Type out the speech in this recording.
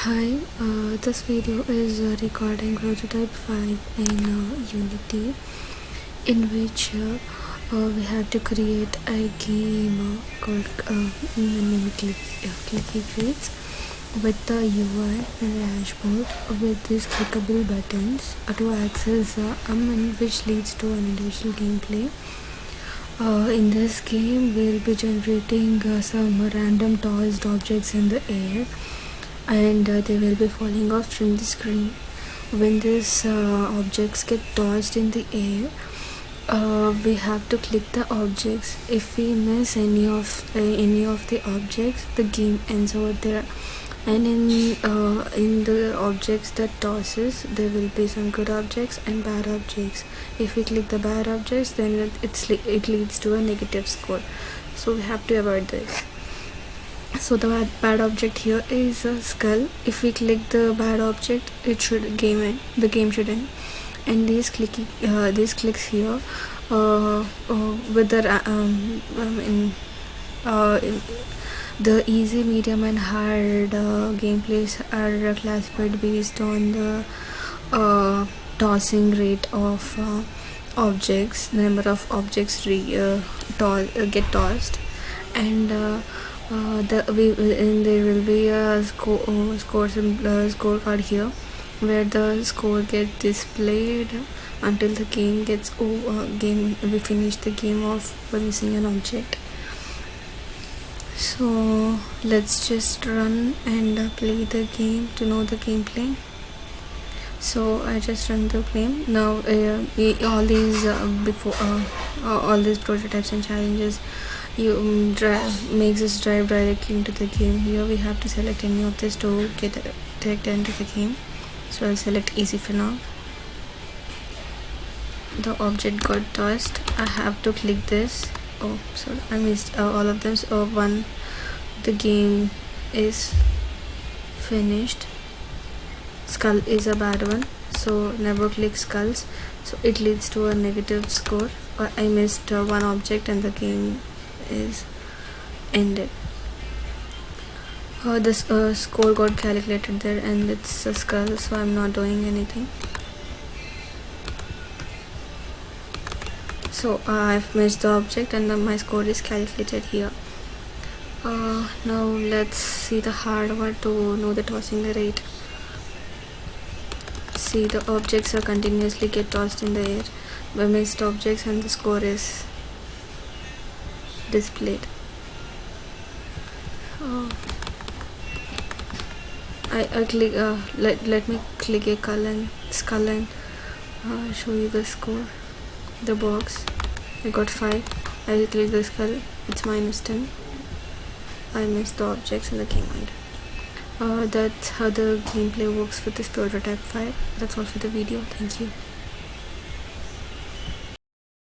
Hi, this video is recording prototype 5 in Unity, in which we have to create a game called Clicky Creates with the UI and dashboard with these clickable buttons to access which leads to an individual gameplay. In this game, we'll be generating some random tossed objects in the air, and they will be falling off from the screen. When these objects get tossed in the air, we have to click the objects. If we miss any of the objects, the game ends over there. And in the objects that tosses, there will be some good objects and bad objects. If we click the bad objects, then it leads to a negative score, so we have to avoid this. So the bad object here is a skull. If we click the bad object, it should the game should end. And these clicks here with the easy, medium and hard gameplays are classified based on the tossing rate of objects, the number of objects get tossed, and there will be a scorecard here, where the score gets displayed until the game gets we finish the game of missing an object. So let's just run and play the game to know the gameplay. So I just run the game now. All these all these prototypes and challenges makes us drive directly into the game. Here we have to select any of this to get direct into the game. So I'll select easy for now. The object got tossed. I have to click this. Oh, sorry, I missed all of them. So the game is finished. Skull is a bad one, so never click skulls, so it leads to a negative score. I missed one object and the game is ended. This score got calculated there, and it's a skull, so I'm not doing anything. So I've missed the object and my score is calculated here. Now let's see the hard one to know the tossing rate. See, the objects are continuously get tossed in the air by missed objects, and the score is displayed. I click let me click a skull and show you the score. The box, I got 5. I click the skull, it's -10. I missed the objects and the game ended. That's how the gameplay works with this prototype 5. That's all for the video. Thank you.